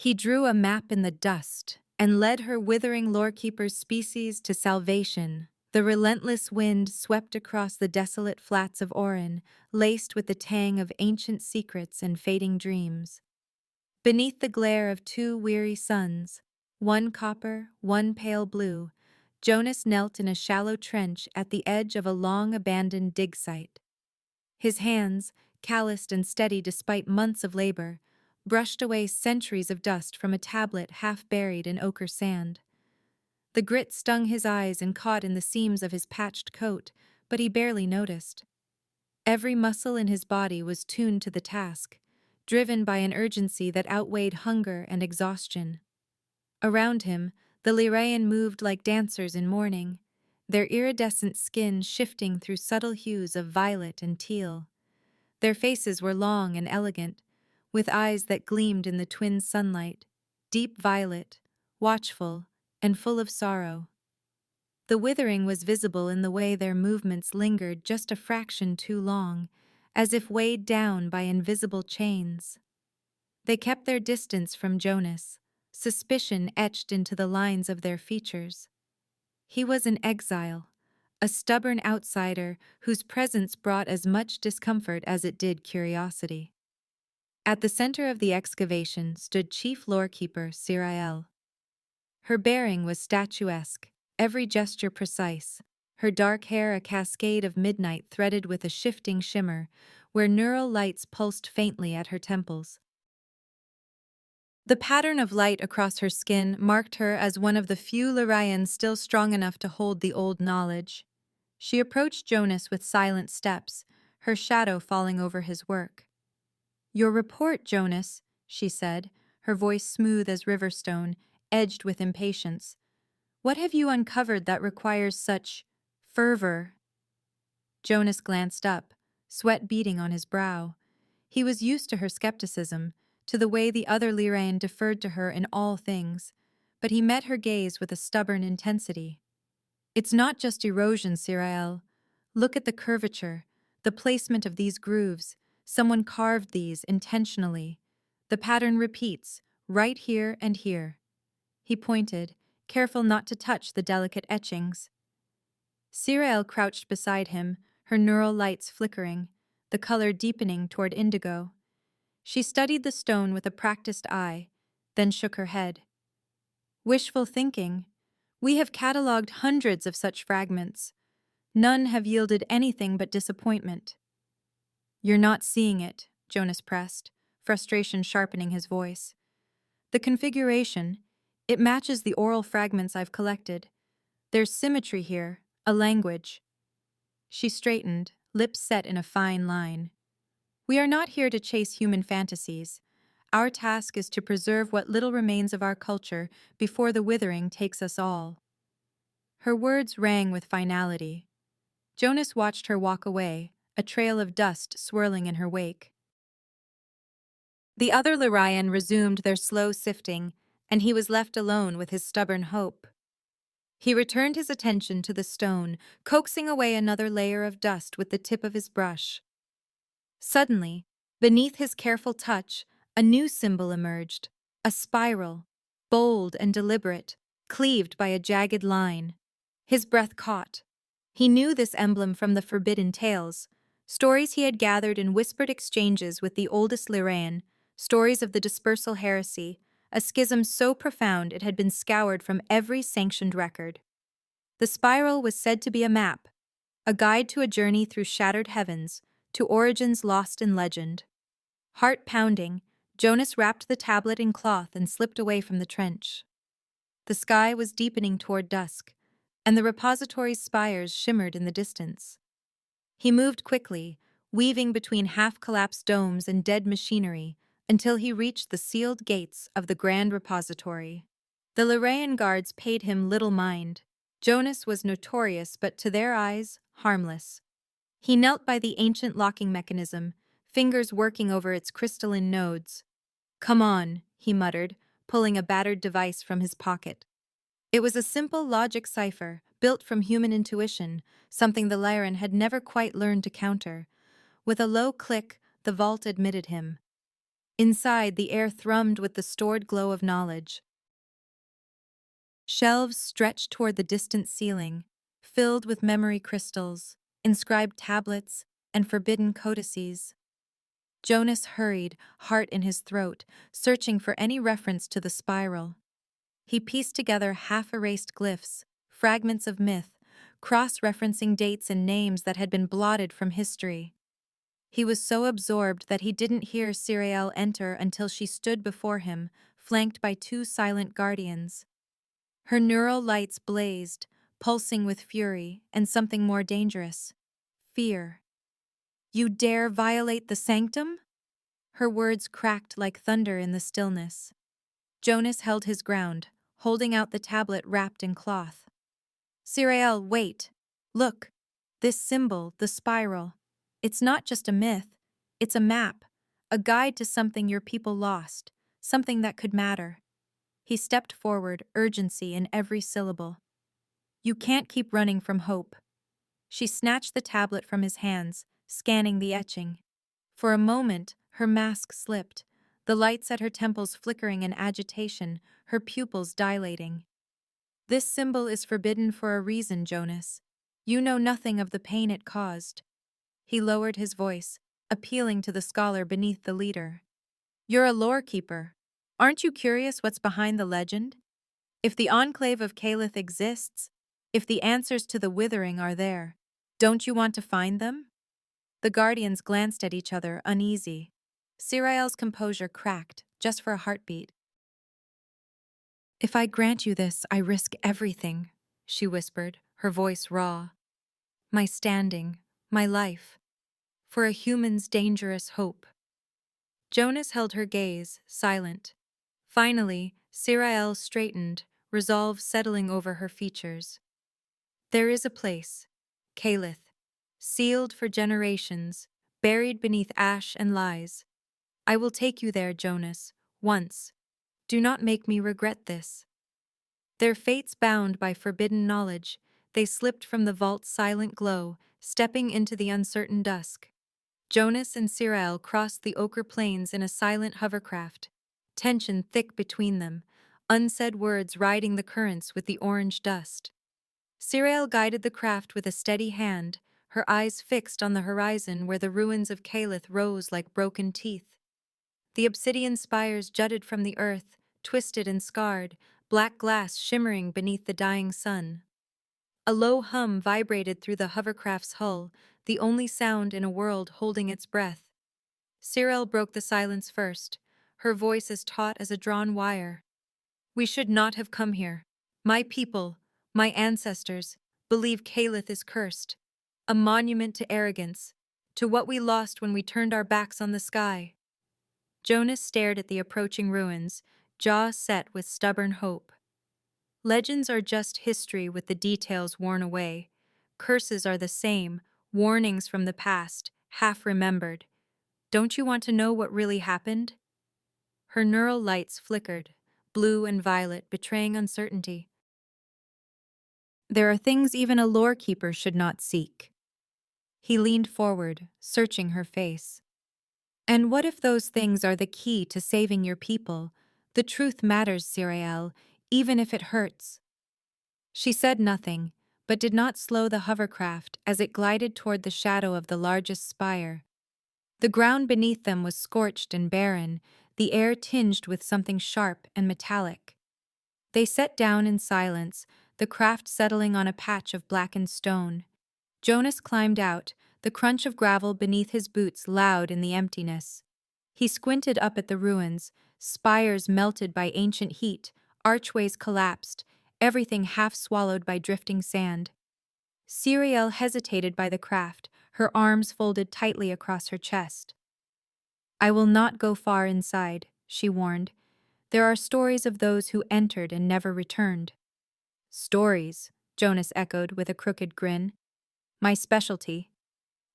He drew a map in the dust and led her withering Lorekeeper's species to salvation. The relentless wind swept across the desolate flats of Orin, laced with the tang of ancient secrets and fading dreams. Beneath the glare of two weary suns, one copper, one pale blue, Jonas knelt in a shallow trench at the edge of a long-abandoned dig site. His hands, calloused and steady despite months of labor, brushed away centuries of dust from a tablet half buried in ochre sand. The grit stung his eyes and caught in the seams of his patched coat, but he barely noticed. Every muscle in his body was tuned to the task, driven by an urgency that outweighed hunger and exhaustion. Around him, the Lyraean moved like dancers in mourning, their iridescent skin shifting through subtle hues of violet and teal. Their faces were long and elegant, with eyes that gleamed in the twin sunlight, deep violet, watchful, and full of sorrow. The withering was visible in the way their movements lingered just a fraction too long, as if weighed down by invisible chains. They kept their distance from Jonas, suspicion etched into the lines of their features. He was an exile, a stubborn outsider whose presence brought as much discomfort as it did curiosity. At the center of the excavation stood Chief Lorekeeper Sirael. Her bearing was statuesque, every gesture precise, her dark hair a cascade of midnight threaded with a shifting shimmer, where neural lights pulsed faintly at her temples. The pattern of light across her skin marked her as one of the few Lyrians still strong enough to hold the old knowledge. She approached Jonas with silent steps, her shadow falling over his work. "Your report, Jonas," she said, her voice smooth as riverstone, edged with impatience. "What have you uncovered that requires such fervor?" Jonas glanced up, sweat beading on his brow. He was used to her skepticism, to the way the other Lyraean deferred to her in all things, but he met her gaze with a stubborn intensity. "It's not just erosion, Sirael. Look at the curvature, the placement of these grooves. Someone carved these intentionally. The pattern repeats, right here and here." He pointed, careful not to touch the delicate etchings. Sirael crouched beside him, her neural lights flickering, the color deepening toward indigo. She studied the stone with a practiced eye, then shook her head. "Wishful thinking. We have catalogued hundreds of such fragments. None have yielded anything but disappointment." "You're not seeing it," Jonas pressed, frustration sharpening his voice. "The configuration, it matches the oral fragments I've collected. There's symmetry here, a language." She straightened, lips set in a fine line. "We are not here to chase human fantasies. Our task is to preserve what little remains of our culture before the withering takes us all." Her words rang with finality. Jonas watched her walk away, a trail of dust swirling in her wake. The other Lyrian resumed their slow sifting, and he was left alone with his stubborn hope. He returned his attention to the stone, coaxing away another layer of dust with the tip of his brush. Suddenly, beneath his careful touch, a new symbol emerged, a spiral, bold and deliberate, cleaved by a jagged line. His breath caught. He knew this emblem from the forbidden tales, stories he had gathered in whispered exchanges with the oldest Lyraean, stories of the dispersal heresy, a schism so profound it had been scoured from every sanctioned record. The spiral was said to be a map, a guide to a journey through shattered heavens, to origins lost in legend. Heart pounding, Jonas wrapped the tablet in cloth and slipped away from the trench. The sky was deepening toward dusk, and the repository's spires shimmered in the distance. He moved quickly, weaving between half-collapsed domes and dead machinery, until he reached the sealed gates of the Grand Repository. The Lyraean guards paid him little mind. Jonas was notorious, but to their eyes, harmless. He knelt by the ancient locking mechanism, fingers working over its crystalline nodes. "Come on," he muttered, pulling a battered device from his pocket. It was a simple logic cipher, built from human intuition, something the Lyran had never quite learned to counter. With a low click, the vault admitted him. Inside, the air thrummed with the stored glow of knowledge. Shelves stretched toward the distant ceiling, filled with memory crystals, inscribed tablets, and forbidden codices. Jonas hurried, heart in his throat, searching for any reference to the spiral. He pieced together half-erased glyphs, fragments of myth, cross-referencing dates and names that had been blotted from history. He was so absorbed that he didn't hear Siriel enter until she stood before him, flanked by two silent guardians. Her neural lights blazed, pulsing with fury and something more dangerous: fear. "You dare violate the sanctum?" Her words cracked like thunder in the stillness. Jonas held his ground, holding out the tablet wrapped in cloth. "Siriel, wait. Look. This symbol, the spiral. It's not just a myth. It's a map, a guide to something your people lost, something that could matter." He stepped forward, urgency in every syllable. "You can't keep running from hope." She snatched the tablet from his hands, scanning the etching. For a moment, her mask slipped, the lights at her temples flickering in agitation, her pupils dilating. "This symbol is forbidden for a reason, Jonas. You know nothing of the pain it caused." He lowered his voice, appealing to the scholar beneath the leader. "You're a Lorekeeper. Aren't you curious what's behind the legend? If the Enclave of Calith exists, if the answers to the Withering are there, don't you want to find them?" The guardians glanced at each other, uneasy. Siriel's composure cracked, just for a heartbeat. "If I grant you this, I risk everything," she whispered, her voice raw. "My standing, my life, for a human's dangerous hope." Jonas held her gaze, silent. Finally, Siriel straightened, resolve settling over her features. "There is a place, Calith, sealed for generations, buried beneath ash and lies. I will take you there, Jonas, once. Do not make me regret this." Their fates bound by forbidden knowledge, they slipped from the vault's silent glow, stepping into the uncertain dusk. Jonas and Siriel crossed the ochre plains in a silent hovercraft, tension thick between them, unsaid words riding the currents with the orange dust. Siriel guided the craft with a steady hand, her eyes fixed on the horizon where the ruins of Calith rose like broken teeth. The obsidian spires jutted from the earth, twisted and scarred, black glass shimmering beneath the dying sun. A low hum vibrated through the hovercraft's hull, the only sound in a world holding its breath. Siriel broke the silence first, her voice as taut as a drawn wire. "We should not have come here. My people, my ancestors, believe Calith is cursed. A monument to arrogance, to what we lost when we turned our backs on the sky." Jonas stared at the approaching ruins, jaw set with stubborn hope. Legends are just history with the details worn away. Curses are the same, warnings from the past, half remembered. Don't you want to know what really happened? Her neural lights flickered, blue and violet, betraying uncertainty. "There are things even a Lorekeeper should not seek." He leaned forward, searching her face. "And what if those things are the key to saving your people? The truth matters, Siriel, even if it hurts." She said nothing, but did not slow the hovercraft as it glided toward the shadow of the largest spire. The ground beneath them was scorched and barren, the air tinged with something sharp and metallic. They set down in silence, the craft settling on a patch of blackened stone. Jonas climbed out, the crunch of gravel beneath his boots loud in the emptiness. He squinted up at the ruins, spires melted by ancient heat, archways collapsed, everything half swallowed by drifting sand. Siriel hesitated by the craft, her arms folded tightly across her chest. "I will not go far inside," she warned. "There are stories of those who entered and never returned." "Stories," Jonas echoed with a crooked grin. "My specialty."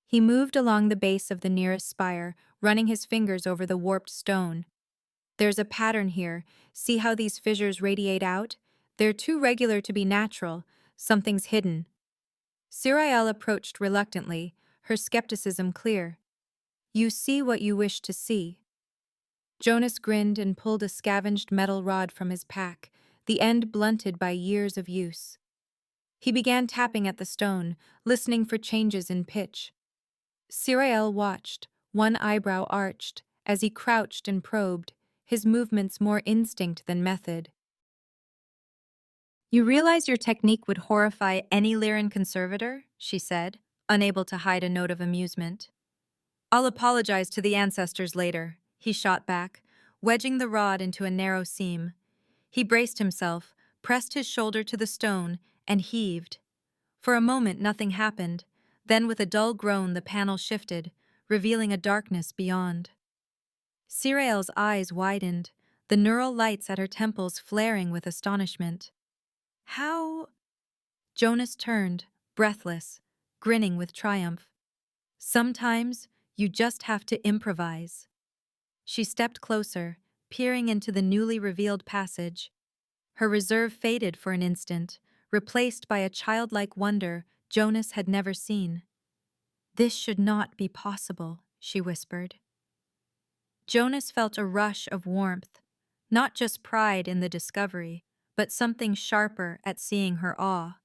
He moved along the base of the nearest spire, running his fingers over the warped stone. "There's a pattern here. See how these fissures radiate out? They're too regular to be natural. Something's hidden." Siriel approached reluctantly, her skepticism clear. "You see what you wish to see." Jonas grinned and pulled a scavenged metal rod from his pack, the end blunted by years of use. He began tapping at the stone, listening for changes in pitch. Sirael watched, one eyebrow arched, as he crouched and probed, his movements more instinct than method. "You realize your technique would horrify any Lyran conservator?" she said, unable to hide a note of amusement. "I'll apologize to the ancestors later," he shot back, wedging the rod into a narrow seam. He braced himself, pressed his shoulder to the stone, and heaved. For a moment nothing happened, then with a dull groan the panel shifted, revealing a darkness beyond. Sirael's eyes widened, the neural lights at her temples flaring with astonishment. "How—" Jonas turned, breathless, grinning with triumph. "Sometimes you just have to improvise." She stepped closer, peering into the newly revealed passage. Her reserve faded for an instant, replaced by a childlike wonder Jonas had never seen. "This should not be possible," she whispered. Jonas felt a rush of warmth, not just pride in the discovery, but something sharper at seeing her awe.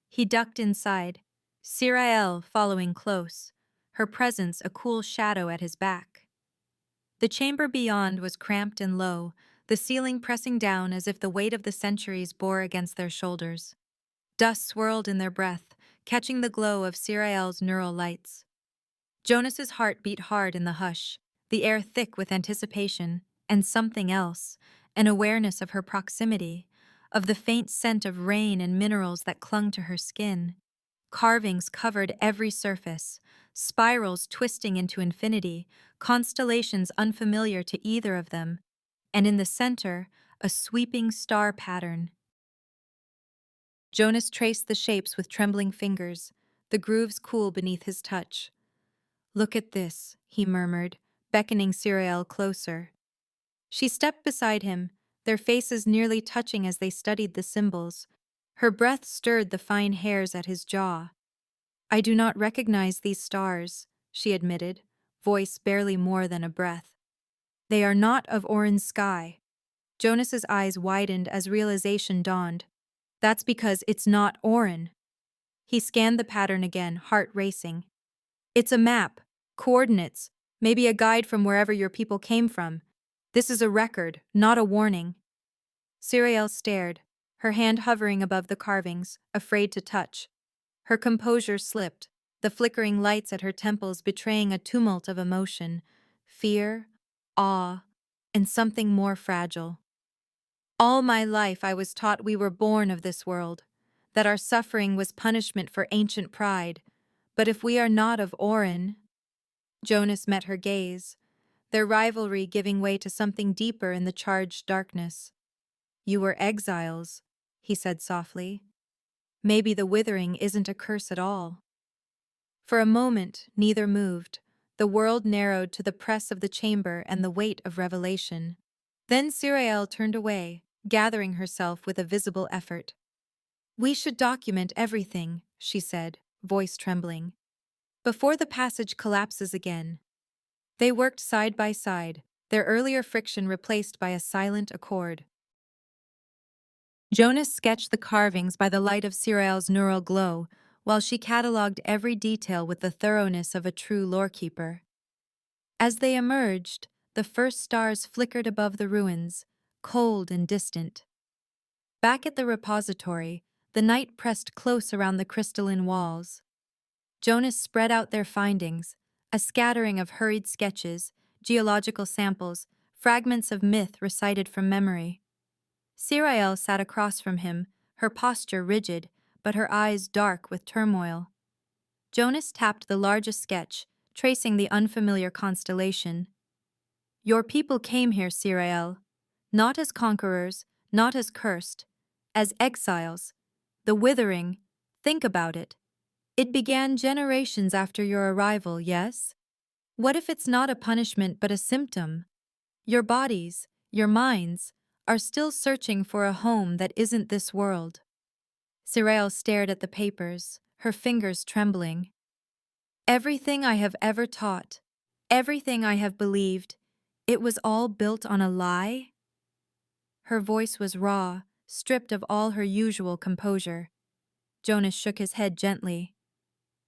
He ducked inside, Sirael following close, her presence a cool shadow at his back. The chamber beyond was cramped and low, the ceiling pressing down as if the weight of the centuries bore against their shoulders. Dust swirled in their breath, catching the glow of Sirael's neural lights. Jonas's heart beat hard in the hush, the air thick with anticipation, and something else, an awareness of her proximity, of the faint scent of rain and minerals that clung to her skin. Carvings covered every surface, spirals twisting into infinity, constellations unfamiliar to either of them, and in the center, a sweeping star pattern. Jonas traced the shapes with trembling fingers, the grooves cool beneath his touch. "Look at this," he murmured, beckoning Sirael closer. She stepped beside him, their faces nearly touching as they studied the symbols. Her breath stirred the fine hairs at his jaw. "I do not recognize these stars," she admitted, voice barely more than a breath. "They are not of Orin's sky." Jonas's eyes widened as realization dawned. "That's because it's not Orin." He scanned the pattern again, heart racing. "It's a map, coordinates, maybe a guide from wherever your people came from. This is a record, not a warning." Sirael stared, her hand hovering above the carvings, afraid to touch. Her composure slipped, the flickering lights at her temples betraying a tumult of emotion, fear, awe, and something more fragile. "All my life I was taught we were born of this world, that our suffering was punishment for ancient pride. But if we are not of Orin—" Jonas met her gaze, their rivalry giving way to something deeper in the charged darkness. "You were exiles," he said softly. "Maybe the Withering isn't a curse at all." For a moment, neither moved. The world narrowed to the press of the chamber and the weight of revelation. Then Sirael turned away, gathering herself with a visible effort. "We should document everything," she said, voice trembling, "before the passage collapses again." They worked side by side, their earlier friction replaced by a silent accord. Jonas sketched the carvings by the light of Sirael's neural glow, while she catalogued every detail with the thoroughness of a true lorekeeper. As they emerged, the first stars flickered above the ruins, cold and distant. Back at the repository, the night pressed close around the crystalline walls. Jonas spread out their findings, a scattering of hurried sketches, geological samples, fragments of myth recited from memory. Sirael sat across from him, her posture rigid, but her eyes dark with turmoil. Jonas tapped the largest sketch, tracing the unfamiliar constellation. "Your people came here, Sirael, not as conquerors, not as cursed, as exiles. The Withering, think about it. It began generations after your arrival, yes? What if it's not a punishment but a symptom? Your bodies, your minds, are still searching for a home that isn't this world." Sirael stared at the papers, her fingers trembling. "Everything I have ever taught, everything I have believed, It was all built on a lie? Her voice was raw, stripped of all her usual composure. Jonas shook his head gently.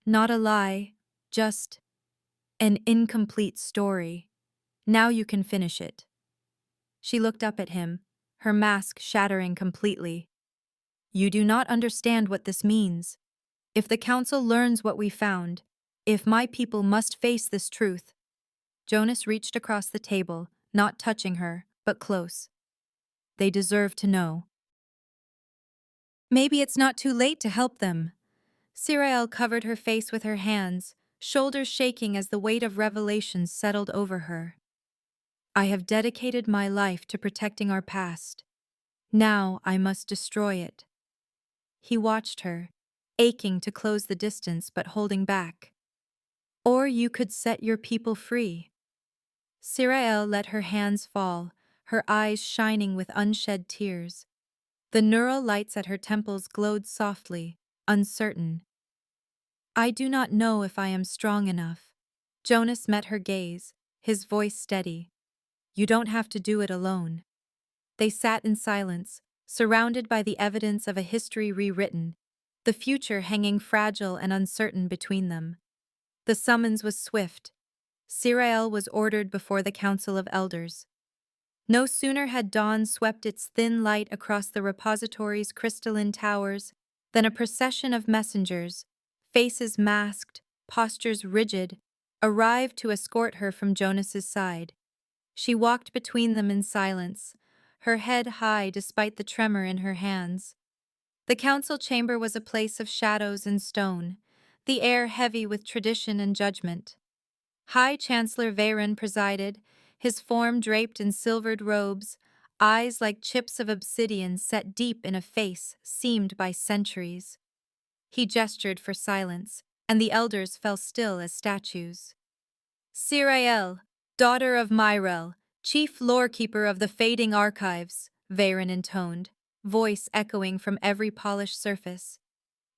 Not a lie, just an incomplete story. Now you can finish it. She looked up at him, her mask shattering completely. You do not understand what this means. If the council learns what we found, if my people must face this truth. Jonas reached across the table, not touching her, but close. They deserve to know. Maybe it's not too late to help them. Sirael covered her face with her hands, shoulders shaking as the weight of revelations settled over her. I have dedicated my life to protecting our past. Now I must destroy it. He watched her, aching to close the distance but holding back. Or you could set your people free. Sirael let her hands fall, her eyes shining with unshed tears. The neural lights at her temples glowed softly, uncertain. I do not know if I am strong enough. Jonas met her gaze, his voice steady. You don't have to do it alone. They sat in silence, surrounded by the evidence of a history rewritten, the future hanging fragile and uncertain between them. The summons was swift. Sirael was ordered before the Council of Elders. No sooner had dawn swept its thin light across the repository's crystalline towers than a procession of messengers, faces masked, postures rigid, arrived to escort her from Jonas's side. She walked between them in silence, her head high despite the tremor in her hands. The council chamber was a place of shadows and stone, the air heavy with tradition and judgment. High Chancellor Veyron presided, his form draped in silvered robes, eyes like chips of obsidian set deep in a face seamed by centuries. He gestured for silence, and the elders fell still as statues. Sirael, daughter of Myrel, chief Lorekeeper of the fading archives, Veyron intoned, voice echoing from every polished surface.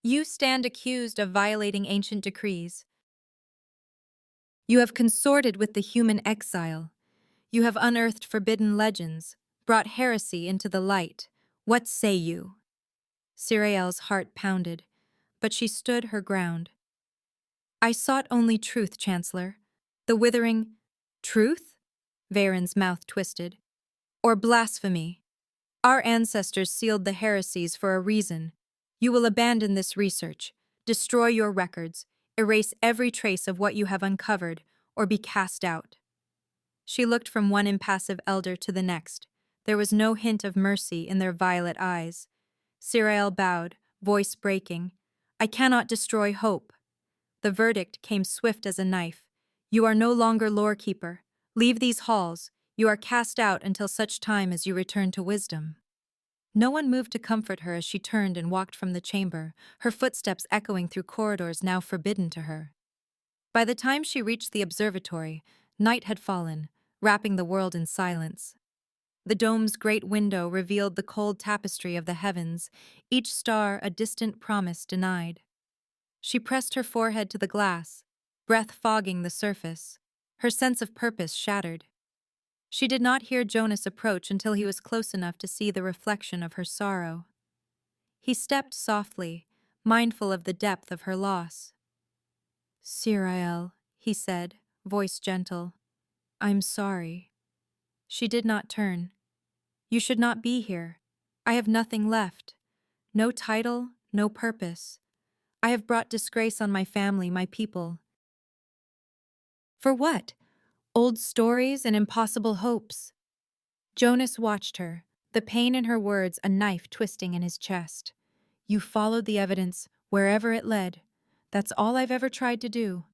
You stand accused of violating ancient decrees. You have consorted with the human exile. You have unearthed forbidden legends, brought heresy into the light. What say you? Sirael's heart pounded, but she stood her ground. I sought only truth, Chancellor. The withering truth? Veyron's mouth twisted. Or blasphemy. Our ancestors sealed the heresies for a reason. You will abandon this research, destroy your records, erase every trace of what you have uncovered, or be cast out. She looked from one impassive elder to the next. There was no hint of mercy in their violet eyes. Sirael bowed, voice breaking. I cannot destroy hope. The verdict came swift as a knife. You are no longer Lorekeeper. Leave these halls. You are cast out until such time as you return to wisdom. No one moved to comfort her as she turned and walked from the chamber, her footsteps echoing through corridors now forbidden to her. By the time she reached the observatory, night had fallen, wrapping the world in silence. The dome's great window revealed the cold tapestry of the heavens, each star a distant promise denied. She pressed her forehead to the glass, breath fogging the surface, her sense of purpose shattered. She did not hear Jonas approach until he was close enough to see the reflection of her sorrow. He stepped softly, mindful of the depth of her loss. Sirael, he said, voice gentle. I'm sorry. She did not turn. You should not be here. I have nothing left. No title, no purpose. I have brought disgrace on my family, my people. For what? Old stories and impossible hopes. Jonas watched her, the pain in her words a knife twisting in his chest. You followed the evidence, wherever it led. That's all I've ever tried to do.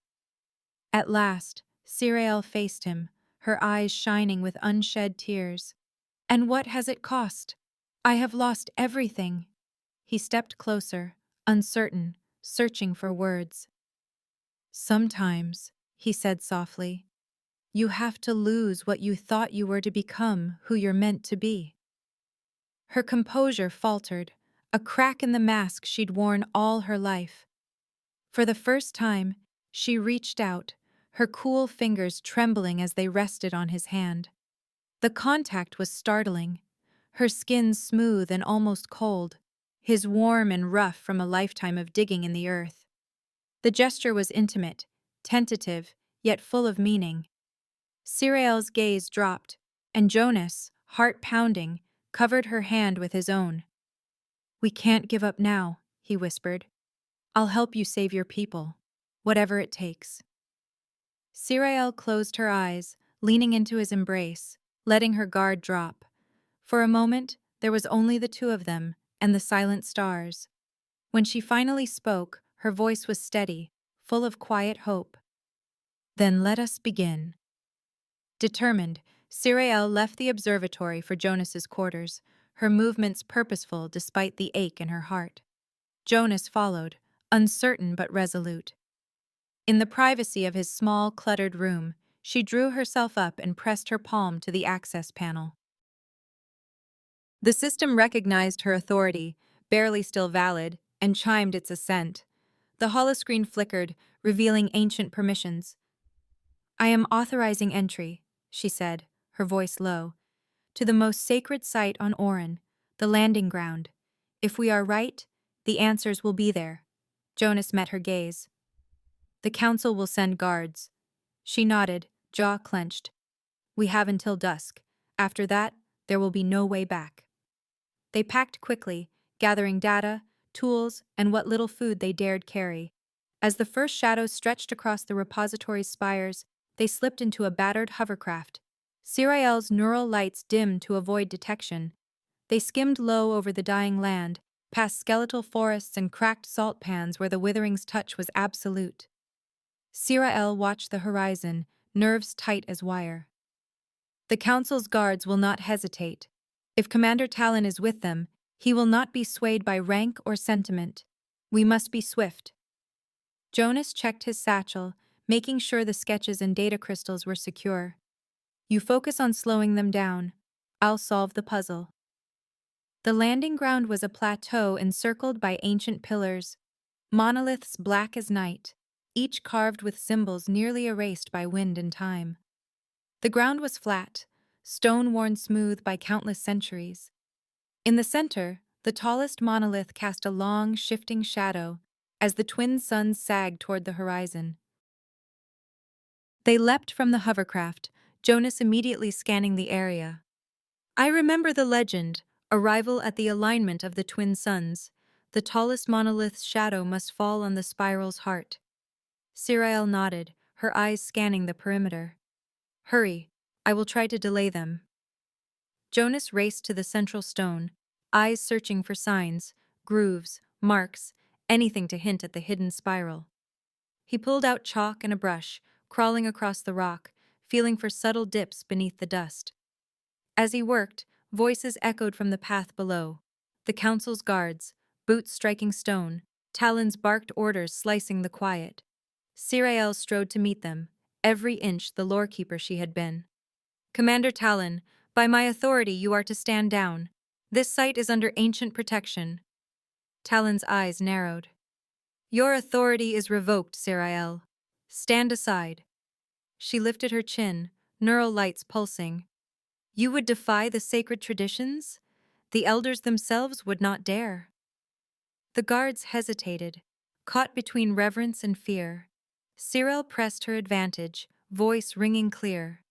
At last, Sirael faced him, her eyes shining with unshed tears. And what has it cost? I have lost everything. He stepped closer, uncertain, searching for words. Sometimes, he said softly, you have to lose what you thought you were to become who you're meant to be. Her composure faltered, a crack in the mask she'd worn all her life. For the first time, she reached out, her cool fingers trembling as they rested on his hand. The contact was startling, her skin smooth and almost cold, his warm and rough from a lifetime of digging in the earth. The gesture was intimate, tentative, yet full of meaning. Siriel's gaze dropped, and Jonas, heart pounding, covered her hand with his own. "We can't give up now," he whispered. "I'll help you save your people, whatever it takes." Siriel closed her eyes, leaning into his embrace, letting her guard drop. For a moment, there was only the two of them and the silent stars. When she finally spoke, her voice was steady, full of quiet hope. "Then let us begin." Determined, Siriel left the observatory for Jonas's quarters, her movements purposeful despite the ache in her heart. Jonas followed, uncertain but resolute. In the privacy of his small, cluttered room, she drew herself up and pressed her palm to the access panel. The system recognized her authority, barely still valid, and chimed its assent. The holoscreen flickered, revealing ancient permissions. "I am authorizing entry," she said, her voice low, "to the most sacred site on Orin, the landing ground. If we are right, the answers will be there." Jonas met her gaze. "The council will send guards." She nodded, jaw clenched. "We have until dusk. After that, there will be no way back." They packed quickly, gathering data, tools, and what little food they dared carry. As the first shadows stretched across the repository's spires, they slipped into a battered hovercraft. Siriel's neural lights dimmed to avoid detection. They skimmed low over the dying land, past skeletal forests and cracked salt pans where the Withering's touch was absolute. Siriel watched the horizon, nerves tight as wire. The Council's guards will not hesitate. If Commander Talon is with them, he will not be swayed by rank or sentiment. We must be swift. Jonas checked his satchel, making sure the sketches and data crystals were secure. "You focus on slowing them down. I'll solve the puzzle." The landing ground was a plateau encircled by ancient pillars, monoliths black as night, each carved with symbols nearly erased by wind and time. The ground was flat, stone worn smooth by countless centuries. In the center, the tallest monolith cast a long, shifting shadow as the twin suns sagged toward the horizon. They leapt from the hovercraft, Jonas immediately scanning the area. "I remember the legend, arrival at the alignment of the twin suns. The tallest monolith's shadow must fall on the spiral's heart." Siriel nodded, her eyes scanning the perimeter. "Hurry, I will try to delay them." Jonas raced to the central stone, eyes searching for signs, grooves, marks, anything to hint at the hidden spiral. He pulled out chalk and a brush, crawling across the rock, feeling for subtle dips beneath the dust. As he worked, voices echoed from the path below. The council's guards, boots striking stone, talons barked orders slicing the quiet. Siriel strode to meet them, every inch the Lorekeeper she had been. "Commander Talon, by my authority you are to stand down. This site is under ancient protection." Talon's eyes narrowed. "Your authority is revoked, Siriel. Stand aside." She lifted her chin, neural lights pulsing. "You would defy the sacred traditions? The elders themselves would not dare." The guards hesitated, caught between reverence and fear. Cyril pressed her advantage, voice ringing clear.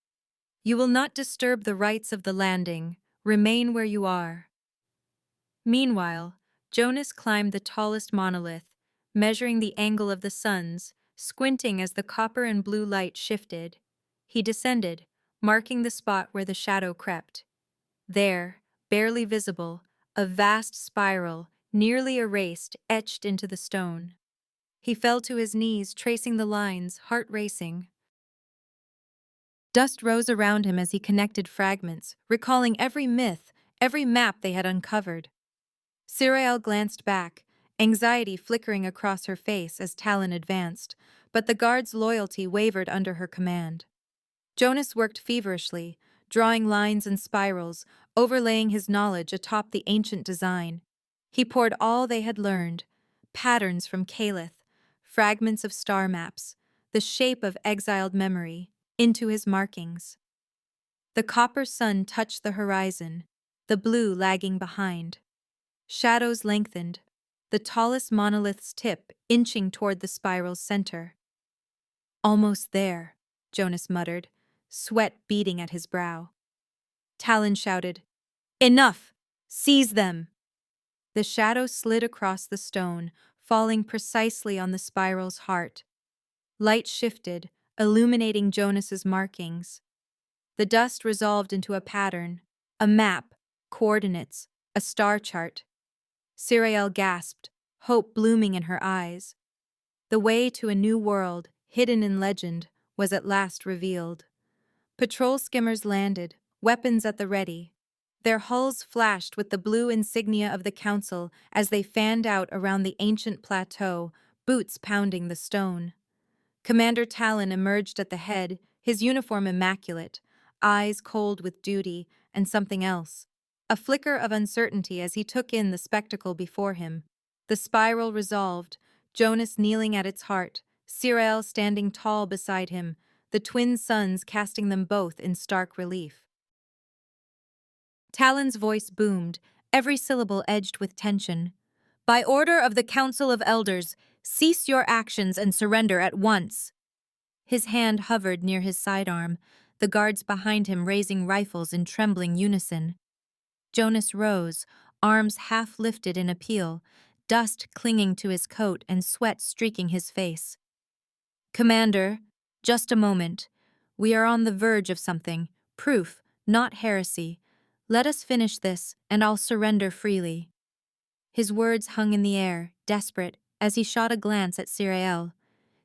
"You will not disturb the rites of the landing. Remain where you are." Meanwhile, Jonas climbed the tallest monolith, measuring the angle of the suns, squinting as the copper and blue light shifted. He descended, marking the spot where the shadow crept. There, barely visible, a vast spiral, nearly erased, etched into the stone. He fell to his knees, tracing the lines, heart racing. Dust rose around him as he connected fragments, recalling every myth, every map they had uncovered. Siriel glanced back, anxiety flickering across her face as Talon advanced, but the guard's loyalty wavered under her command. Jonas worked feverishly, drawing lines and spirals, overlaying his knowledge atop the ancient design. He poured all they had learned, patterns from Calith, fragments of star maps, the shape of exiled memory, into his markings. The copper sun touched the horizon, the blue lagging behind. Shadows lengthened, the tallest monolith's tip inching toward the spiral's center. Almost there, Jonas muttered, sweat beading at his brow. Talon shouted, "Enough! Seize them!" The shadow slid across the stone, falling precisely on the spiral's heart. Light shifted, illuminating Jonas's markings. The dust resolved into a pattern, a map, coordinates, a star chart. Siriel gasped, hope blooming in her eyes. The way to a new world, hidden in legend, was at last revealed. Patrol skimmers landed, weapons at the ready. Their hulls flashed with the blue insignia of the Council as they fanned out around the ancient plateau, boots pounding the stone. Commander Talon emerged at the head, his uniform immaculate, eyes cold with duty and something else. A flicker of uncertainty as he took in the spectacle before him. The spiral resolved, Jonas kneeling at its heart, Siriel standing tall beside him, the twin suns casting them both in stark relief. Talon's voice boomed, every syllable edged with tension. "By order of the Council of Elders, cease your actions and surrender at once." His hand hovered near his sidearm, the guards behind him raising rifles in trembling unison. Jonas rose, arms half lifted in appeal, dust clinging to his coat and sweat streaking his face. "Commander, just a moment. We are on the verge of something, proof, not heresy. Let us finish this, and I'll surrender freely." His words hung in the air, desperate, as he shot a glance at Siriel.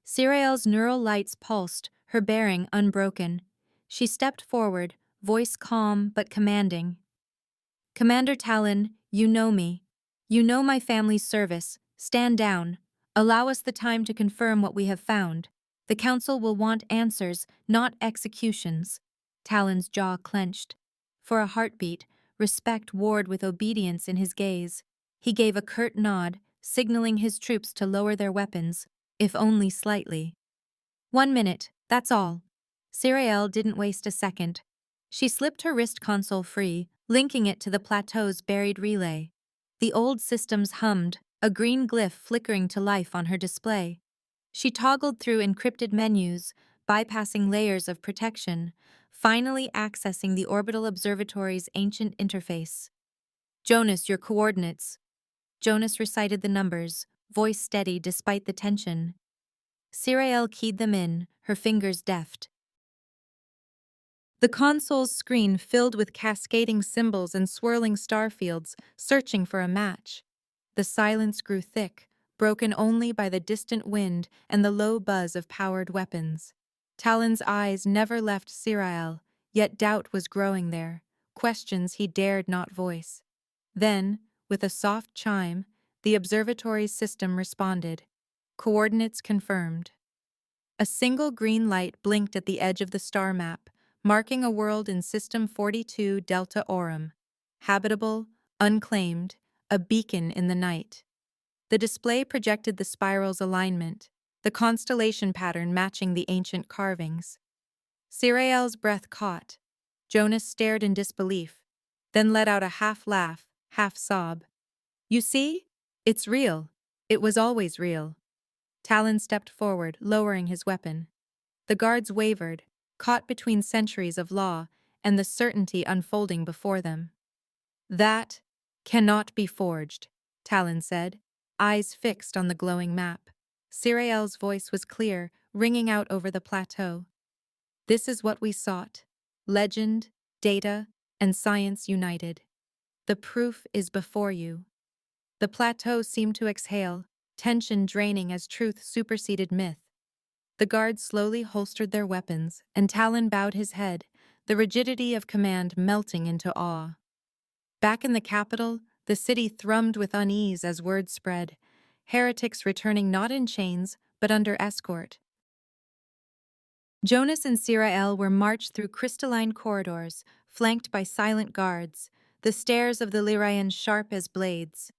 Siriel's neural lights pulsed, her bearing unbroken. She stepped forward, voice calm but commanding. "Commander Talon, you know me. You know my family's service. Stand down. Allow us the time to confirm what we have found. The Council will want answers, not executions." Talon's jaw clenched. For a heartbeat, respect warred with obedience in his gaze. He gave a curt nod, signaling his troops to lower their weapons, if only slightly. "1 minute, that's all." Siriel didn't waste a second. She slipped her wrist console free, linking it to the plateau's buried relay. The old systems hummed, a green glyph flickering to life on her display. She toggled through encrypted menus, bypassing layers of protection, finally accessing the orbital observatory's ancient interface. "Jonas, your coordinates." Jonas recited the numbers, voice steady despite the tension. Siriel keyed them in, her fingers deft. The console's screen filled with cascading symbols and swirling star fields, searching for a match. The silence grew thick, broken only by the distant wind and the low buzz of powered weapons. Talon's eyes never left Siriel, yet doubt was growing there, questions he dared not voice. Then, with a soft chime, the observatory's system responded. Coordinates confirmed. A single green light blinked at the edge of the star map, marking a world in System 42 Delta Aurum. Habitable, unclaimed, a beacon in the night. The display projected the spiral's alignment, the constellation pattern matching the ancient carvings. Siriel's breath caught. Jonas stared in disbelief, then let out a half-laugh, half-sob. "You see? It's real. It was always real." Talon stepped forward, lowering his weapon. The guards wavered, caught between centuries of law and the certainty unfolding before them. "That cannot be forged," Talon said, eyes fixed on the glowing map. Siriel's voice was clear, ringing out over the plateau. "This is what we sought. Legend, data, and science united. The proof is before you." The plateau seemed to exhale, tension draining as truth superseded myth. The guards slowly holstered their weapons, and Talon bowed his head, the rigidity of command melting into awe. Back in the capital, the city thrummed with unease as word spread, heretics returning not in chains, but under escort. Jonas and Siriel were marched through crystalline corridors, flanked by silent guards, the stairs of the Lyrians sharp as blades.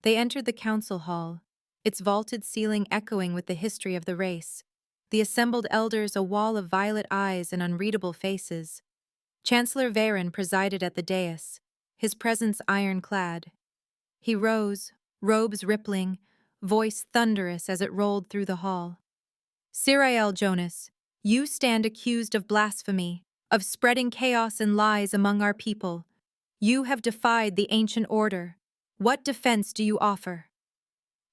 They entered the council hall, its vaulted ceiling echoing with the history of the race. The assembled elders a wall of violet eyes and unreadable faces. Chancellor Varen presided at the dais, his presence ironclad. He rose, robes rippling, voice thunderous as it rolled through the hall. Sirael Jonas, you stand accused of blasphemy, of spreading chaos and lies among our people. You have defied the ancient order. What defense do you offer?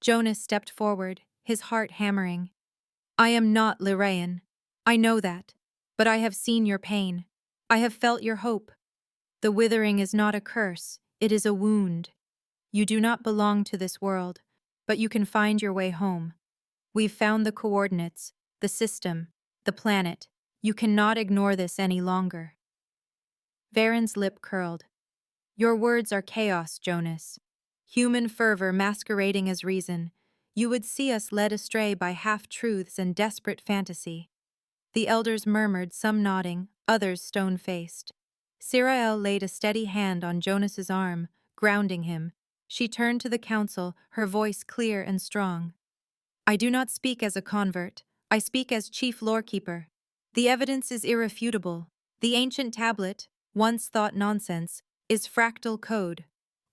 Jonas stepped forward, his heart hammering. I am not Lyraean. I know that. But I have seen your pain. I have felt your hope. The withering is not a curse, it is a wound. You do not belong to this world, but you can find your way home. We've found the coordinates, the system, the planet. You cannot ignore this any longer. Varen's lip curled. Your words are chaos, Jonas. Human fervor masquerading as reason. You would see us led astray by half-truths and desperate fantasy. The elders murmured, some nodding, others stone-faced. Sirael laid a steady hand on Jonas's arm, grounding him. She turned to the council, her voice clear and strong. I do not speak as a convert. I speak as chief Lorekeeper. The evidence is irrefutable. The ancient tablet, once thought nonsense, is fractal code.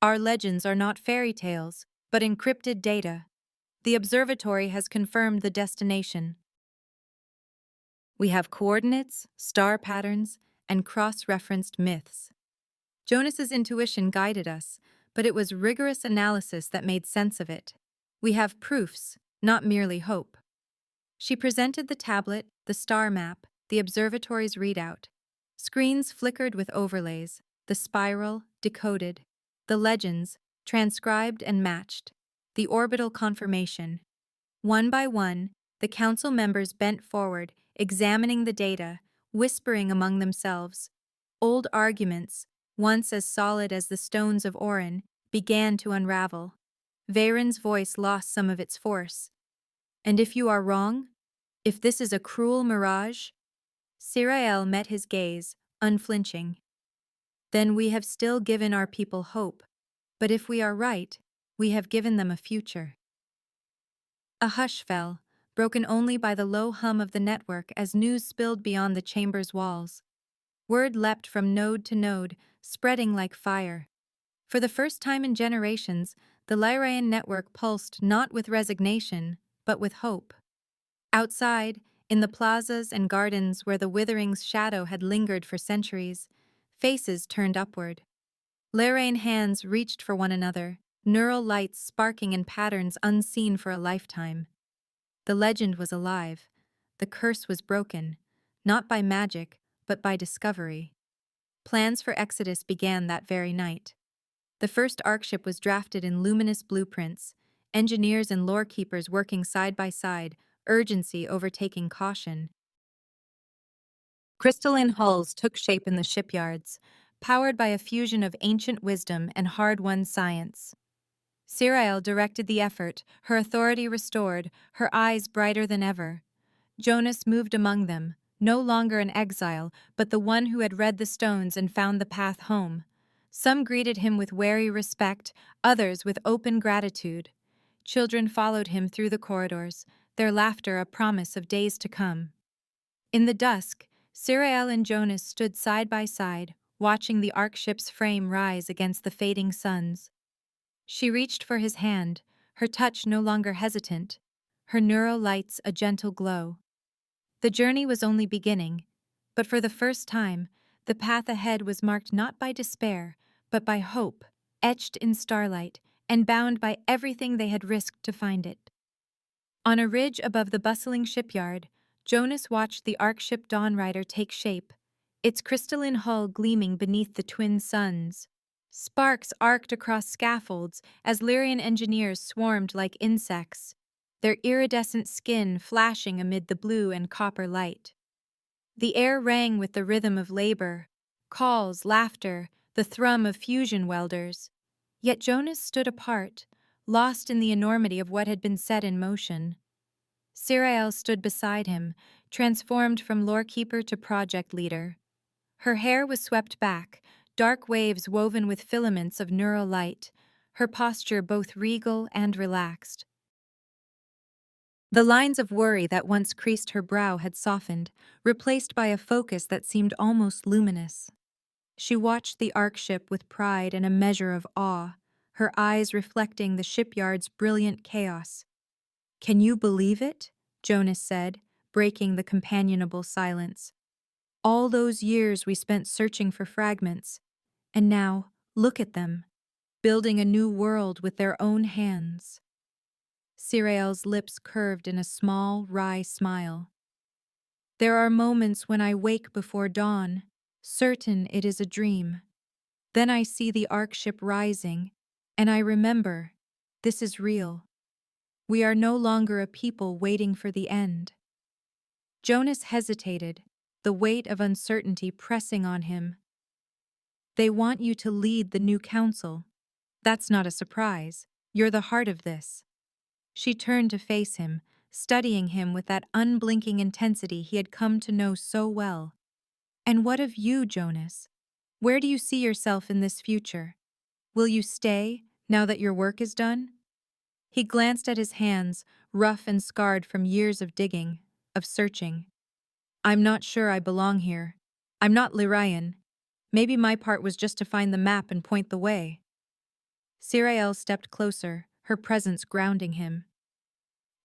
Our legends are not fairy tales, but encrypted data. The observatory has confirmed the destination. We have coordinates, star patterns, and cross-referenced myths. Jonas's intuition guided us, but it was rigorous analysis that made sense of it. We have proofs, not merely hope. She presented the tablet, the star map, the observatory's readout. Screens flickered with overlays, the spiral, decoded, the legends, transcribed and matched, the orbital confirmation. One by one, the council members bent forward, examining the data, whispering among themselves. Old arguments, once as solid as the stones of Orin, began to unravel. Varen's voice lost some of its force. And if you are wrong? If this is a cruel mirage? Sirael met his gaze, unflinching. Then we have still given our people hope. But if we are right, we have given them a future. A hush fell, broken only by the low hum of the network as news spilled beyond the chamber's walls. Word leapt from node to node, spreading like fire. For the first time in generations, the Lyraean network pulsed not with resignation, but with hope. Outside, in the plazas and gardens where the Withering's shadow had lingered for centuries, faces turned upward. Lyraean hands reached for one another, neural lights sparking in patterns unseen for a lifetime. The legend was alive. The curse was broken, not by magic, but by discovery. Plans for exodus began that very night. The first Arkship was drafted in luminous blueprints, engineers and lorekeepers working side by side, urgency overtaking caution. Crystalline hulls took shape in the shipyards, powered by a fusion of ancient wisdom and hard-won science. Sirael directed the effort, her authority restored, her eyes brighter than ever. Jonas moved among them, no longer an exile, but the one who had read the stones and found the path home. Some greeted him with wary respect, others with open gratitude. Children followed him through the corridors, their laughter a promise of days to come. In the dusk, Sirael and Jonas stood side by side, watching the Arkship's frame rise against the fading suns. She reached for his hand, her touch no longer hesitant, her neural lights a gentle glow. The journey was only beginning, but for the first time, the path ahead was marked not by despair, but by hope, etched in starlight, and bound by everything they had risked to find it. On a ridge above the bustling shipyard, Jonas watched the Arkship Dawnrider take shape, its crystalline hull gleaming beneath the twin suns. Sparks arced across scaffolds as Lyrian engineers swarmed like insects, their iridescent skin flashing amid the blue and copper light. The air rang with the rhythm of labor, calls, laughter, the thrum of fusion welders. Yet Jonas stood apart, lost in the enormity of what had been set in motion. Sirael stood beside him, transformed from Lorekeeper to project leader. Her hair was swept back, dark waves woven with filaments of neural light, her posture both regal and relaxed. The lines of worry that once creased her brow had softened, replaced by a focus that seemed almost luminous. She watched the Ark ship with pride and a measure of awe, her eyes reflecting the shipyard's brilliant chaos. "Can you believe it?" Jonas said, breaking the companionable silence. "All those years we spent searching for fragments, and now, look at them, building a new world with their own hands." Sirael's lips curved in a small, wry smile. "There are moments when I wake before dawn, certain it is a dream. Then I see the Ark ship rising, and I remember, this is real. We are no longer a people waiting for the end." Jonas hesitated, the weight of uncertainty pressing on him. "They want you to lead the new council. That's not a surprise. You're the heart of this." She turned to face him, studying him with that unblinking intensity he had come to know so well. "And what of you, Jonas? Where do you see yourself in this future? Will you stay, now that your work is done?" He glanced at his hands, rough and scarred from years of digging, of searching. "I'm not sure I belong here. I'm not Lyrian. Maybe my part was just to find the map and point the way." Sirael stepped closer, her presence grounding him.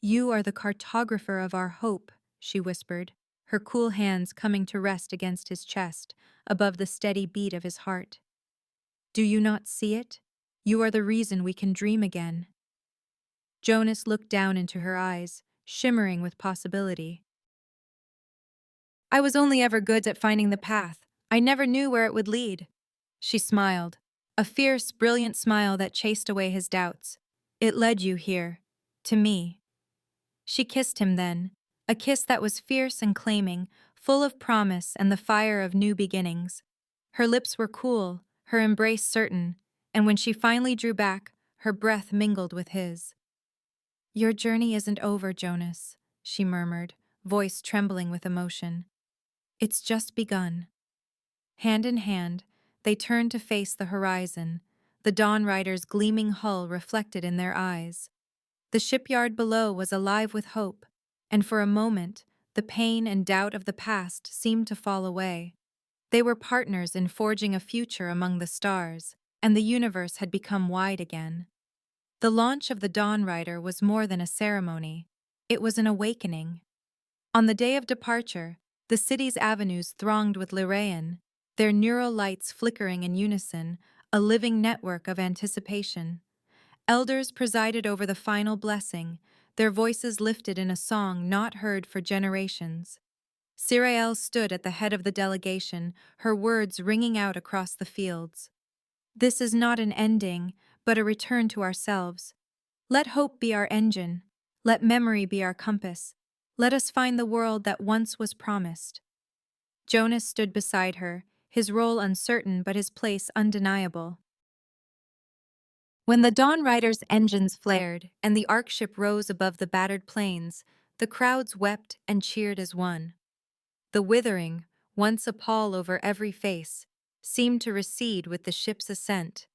"You are the cartographer of our hope," she whispered, her cool hands coming to rest against his chest, above the steady beat of his heart. "Do you not see it? You are the reason we can dream again." Jonas looked down into her eyes, shimmering with possibility. "I was only ever good at finding the path. I never knew where it would lead." She smiled, a fierce, brilliant smile that chased away his doubts. "It led you here. To me." She kissed him then, a kiss that was fierce and claiming, full of promise and the fire of new beginnings. Her lips were cool, her embrace certain, and when she finally drew back, her breath mingled with his. "Your journey isn't over, Jonas," she murmured, voice trembling with emotion. "It's just begun." Hand in hand, they turned to face the horizon, the Dawn Rider's gleaming hull reflected in their eyes. The shipyard below was alive with hope, and for a moment, the pain and doubt of the past seemed to fall away. They were partners in forging a future among the stars, and the universe had become wide again. The launch of the Dawn Rider was more than a ceremony. It was an awakening. On the day of departure, the city's avenues thronged with Lyrian, their neural lights flickering in unison, a living network of anticipation. Elders presided over the final blessing, their voices lifted in a song not heard for generations. Sirael stood at the head of the delegation, her words ringing out across the fields. "This is not an ending, but a return to ourselves. Let hope be our engine. Let memory be our compass. Let us find the world that once was promised." Jonas stood beside her, his role uncertain but his place undeniable. When the Dawn Rider's engines flared and the Ark ship rose above the battered plains, the crowds wept and cheered as one. The withering, once a pall over every face, seemed to recede with the ship's ascent.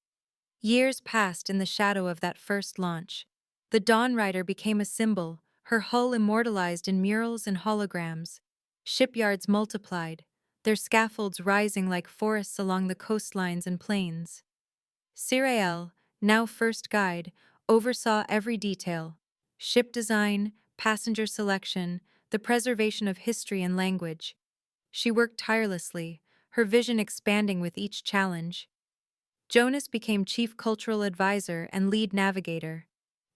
Years passed in the shadow of that first launch. The Dawn Rider became a symbol, her hull immortalized in murals and holograms. Shipyards multiplied, their scaffolds rising like forests along the coastlines and plains. Sirael, now first guide, oversaw every detail: ship design, passenger selection, the preservation of history and language. She worked tirelessly, her vision expanding with each challenge. Jonas became chief cultural advisor and lead navigator.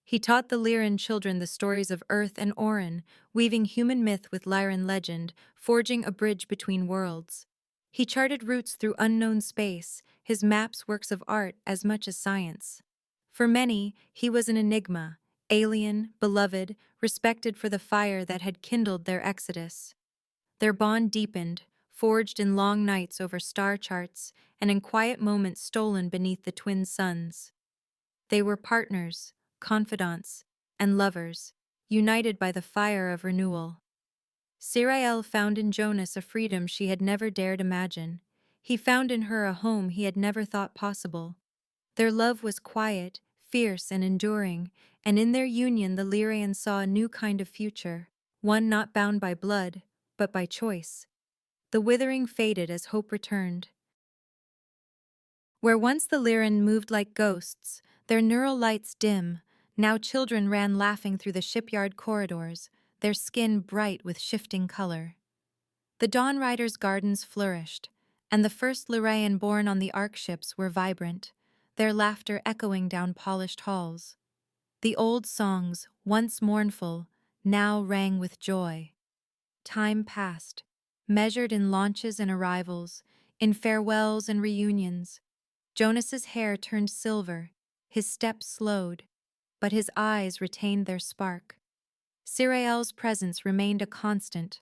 He taught the Lyran children the stories of Earth and Orin, weaving human myth with Lyran legend, forging a bridge between worlds. He charted routes through unknown space, his maps works of art as much as science. For many, he was an enigma, alien, beloved, respected for the fire that had kindled their exodus. Their bond deepened, forged in long nights over star charts and in quiet moments stolen beneath the twin suns. They were partners, confidants, and lovers, united by the fire of renewal. Sirael found in Jonas a freedom she had never dared imagine. He found in her a home he had never thought possible. Their love was quiet, fierce, and enduring, and in their union the Lyrians saw a new kind of future, one not bound by blood, but by choice. The withering faded as hope returned. Where once the Lyran moved like ghosts, their neural lights dim, now children ran laughing through the shipyard corridors, their skin bright with shifting color. The Dawn Riders' gardens flourished, and the first Lyraean born on the Ark ships were vibrant, their laughter echoing down polished halls. The old songs, once mournful, now rang with joy. Time passed, measured in launches and arrivals, in farewells and reunions. Jonas's hair turned silver, his steps slowed, but his eyes retained their spark. Sirael's presence remained a constant,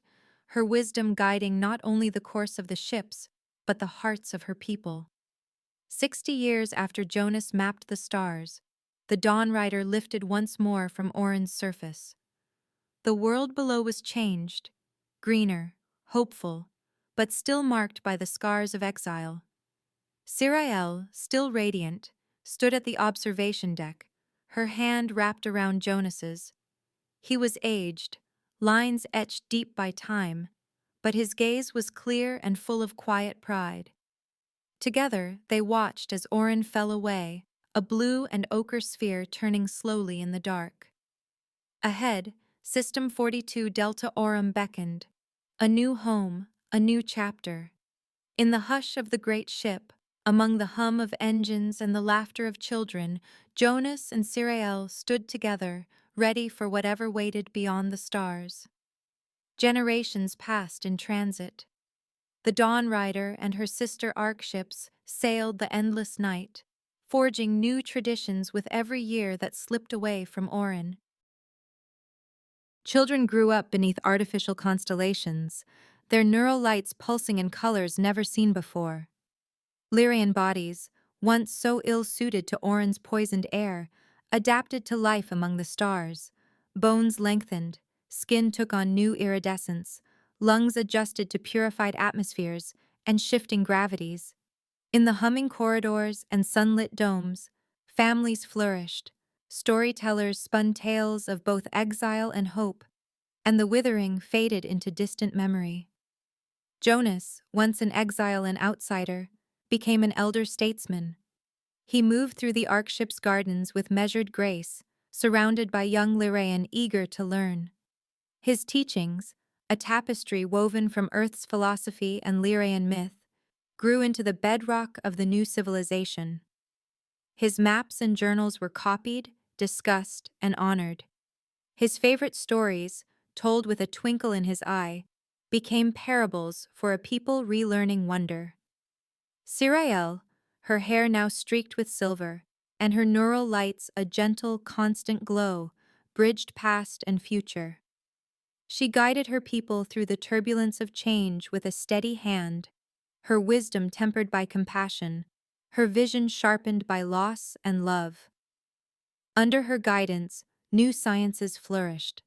her wisdom guiding not only the course of the ships, but the hearts of her people. 60 years after Jonas mapped the stars, the Dawn Rider lifted once more from Orin's surface. The world below was changed, greener, hopeful, but still marked by the scars of exile. Sirael, still radiant, stood at the observation deck, her hand wrapped around Jonas's. He was aged, lines etched deep by time, but his gaze was clear and full of quiet pride. Together, they watched as Orin fell away, a blue and ochre sphere turning slowly in the dark. Ahead, System 42 Delta Aurum beckoned. A new home, a new chapter. In the hush of the great ship, among the hum of engines and the laughter of children, Jonas and Sirael stood together, ready for whatever waited beyond the stars. Generations passed in transit. The Dawn Rider and her sister Ark ships sailed the endless night, forging new traditions with every year that slipped away from Orin. Children grew up beneath artificial constellations, their neural lights pulsing in colors never seen before. Lyrian bodies, once so ill-suited to Orin's poisoned air, adapted to life among the stars. Bones lengthened, skin took on new iridescence, lungs adjusted to purified atmospheres and shifting gravities. In the humming corridors and sunlit domes, families flourished. Storytellers spun tales of both exile and hope, and the Withering faded into distant memory. Jonas, once an exile and outsider, became an elder statesman. He moved through the Ark ship's gardens with measured grace, surrounded by young Lyraean eager to learn. His teachings, a tapestry woven from Earth's philosophy and Lyraean myth, grew into the bedrock of the new civilization. His maps and journals were copied, discussed, and honored. His favorite stories, told with a twinkle in his eye, became parables for a people relearning wonder. Sirael, her hair now streaked with silver, and her neural lights a gentle, constant glow, bridged past and future. She guided her people through the turbulence of change with a steady hand, her wisdom tempered by compassion, her vision sharpened by loss and love. Under her guidance, new sciences flourished.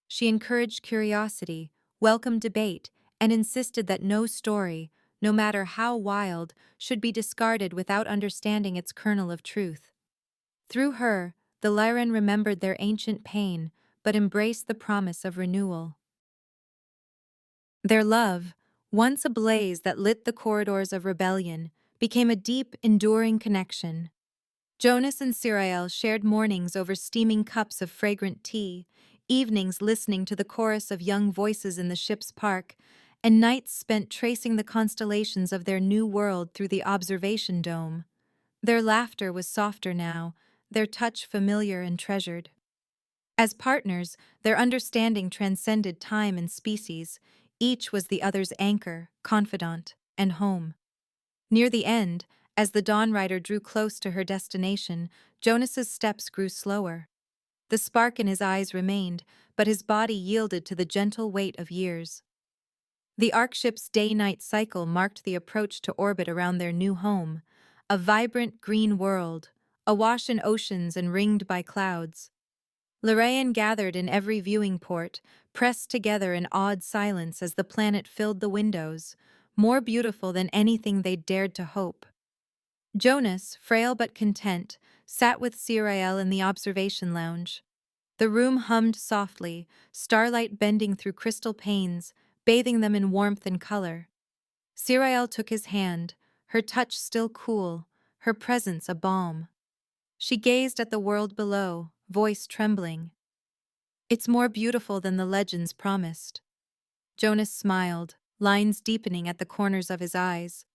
She encouraged curiosity, welcomed debate, and insisted that no story, no matter how wild, should be discarded without understanding its kernel of truth. Through her, the Lyran remembered their ancient pain, but embraced the promise of renewal. Their love, once a blaze that lit the corridors of rebellion, became a deep, enduring connection. Jonas and Sirael shared mornings over steaming cups of fragrant tea, evenings listening to the chorus of young voices in the ship's park, and nights spent tracing the constellations of their new world through the observation dome. Their laughter was softer now, their touch familiar and treasured. As partners, their understanding transcended time and species. Each was the other's anchor, confidant, and home. Near the end, as the Dawn Rider drew close to her destination, Jonas's steps grew slower. The spark in his eyes remained, but his body yielded to the gentle weight of years. The Ark ship's day-night cycle marked the approach to orbit around their new home, a vibrant green world, awash in oceans and ringed by clouds. Lyraean gathered in every viewing port, pressed together in awed silence as the planet filled the windows, more beautiful than anything they'd dared to hope. Jonas, frail but content, sat with Sirael in the observation lounge. The room hummed softly, starlight bending through crystal panes, bathing them in warmth and color. Sirael took his hand, her touch still cool, her presence a balm. She gazed at the world below, voice trembling. It's more beautiful than the legends promised. Jonas smiled, lines deepening at the corners of his eyes.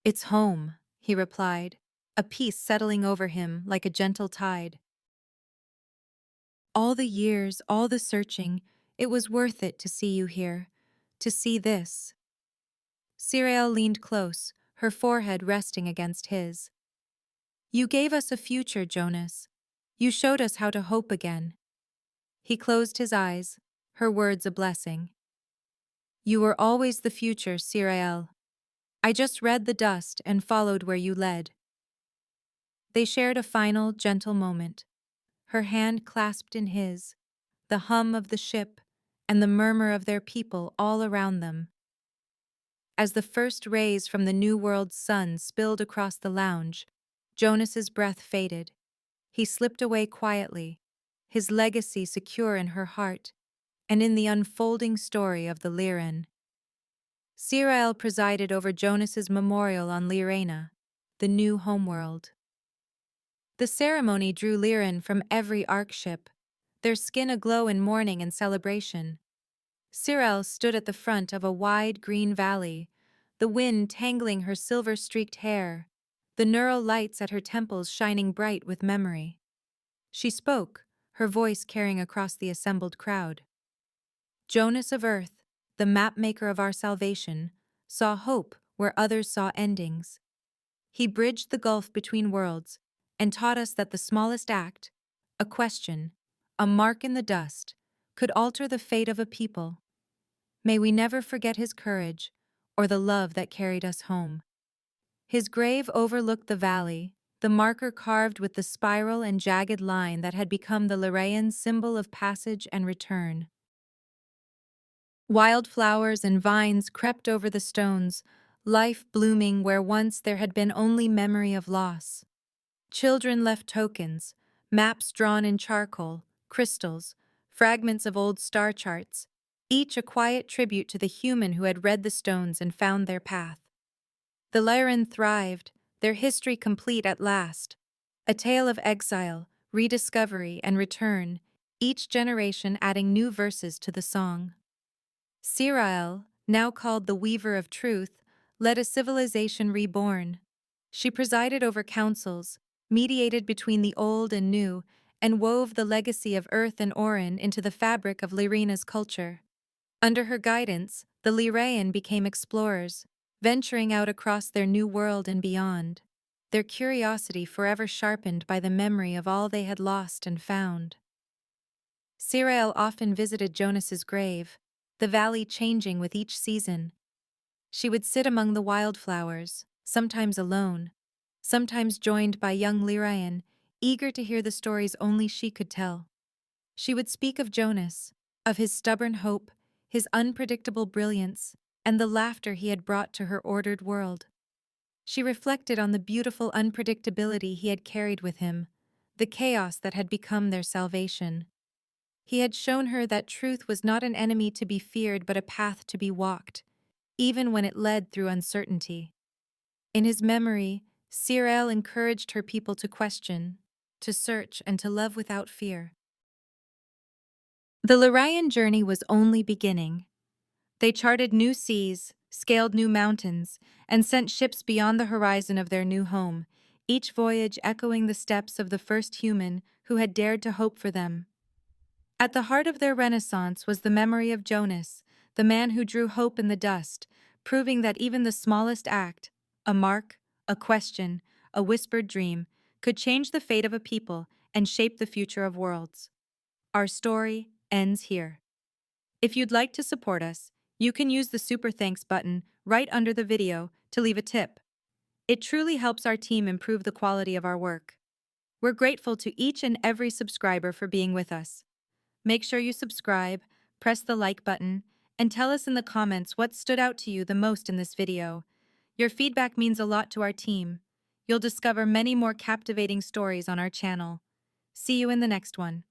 It's home, he replied, a peace settling over him like a gentle tide. All the years, all the searching, it was worth it to see you here, to see this. Siriel leaned close, her forehead resting against his. You gave us a future, Jonas. You showed us how to hope again. He closed his eyes, her words a blessing. You were always the future, Siriel. I just read the dust and followed where you led. They shared a final, gentle moment, her hand clasped in his, the hum of the ship and the murmur of their people all around them. As the first rays from the New World's sun spilled across the lounge, Jonas's breath faded. He slipped away quietly, his legacy secure in her heart and in the unfolding story of the Lyran. Sirael presided over Jonas's memorial on Lyrana, the new homeworld. The ceremony drew Lyran from every Ark ship, their skin aglow in mourning and celebration. Sirael stood at the front of a wide green valley, the wind tangling her silver-streaked hair, the neural lights at her temples shining bright with memory. She spoke, her voice carrying across the assembled crowd. Jonas of Earth, the mapmaker of our salvation, saw hope where others saw endings. He bridged the gulf between worlds and taught us that the smallest act, a question, a mark in the dust, could alter the fate of a people. May we never forget his courage or the love that carried us home. His grave overlooked the valley, the marker carved with the spiral and jagged line that had become the Lyraean symbol of passage and return. Wildflowers and vines crept over the stones, life blooming where once there had been only memory of loss. Children left tokens, maps drawn in charcoal, crystals, fragments of old star charts, each a quiet tribute to the human who had read the stones and found their path. The Lyran thrived, their history complete at last, a tale of exile, rediscovery, and return, each generation adding new verses to the song. Sirael, now called the Weaver of Truth, led a civilization reborn. She presided over councils, mediated between the old and new, and wove the legacy of Earth and Orin into the fabric of Lyrina's culture. Under her guidance, the Lyraean became explorers, venturing out across their new world and beyond, their curiosity forever sharpened by the memory of all they had lost and found. Sirael often visited Jonas's grave, the valley changing with each season. She would sit among the wildflowers, sometimes alone, sometimes joined by young Lyraean, eager to hear the stories only she could tell. She would speak of Jonas, of his stubborn hope, his unpredictable brilliance, and the laughter he had brought to her ordered world. She reflected on the beautiful unpredictability he had carried with him, the chaos that had become their salvation. He had shown her that truth was not an enemy to be feared but a path to be walked, even when it led through uncertainty. In his memory, Sirael encouraged her people to question, to search, and to love without fear. The Lyraean journey was only beginning. They charted new seas, scaled new mountains, and sent ships beyond the horizon of their new home, each voyage echoing the steps of the first human who had dared to hope for them. At the heart of their renaissance was the memory of Jonas, the man who drew hope in the dust, proving that even the smallest act, a mark, a question, a whispered dream, could change the fate of a people and shape the future of worlds. Our story ends here. If you'd like to support us, you can use the Super Thanks button right under the video to leave a tip. It truly helps our team improve the quality of our work. We're grateful to each and every subscriber for being with us. Make sure you subscribe, press the like button, and tell us in the comments what stood out to you the most in this video. Your feedback means a lot to our team. You'll discover many more captivating stories on our channel. See you in the next one.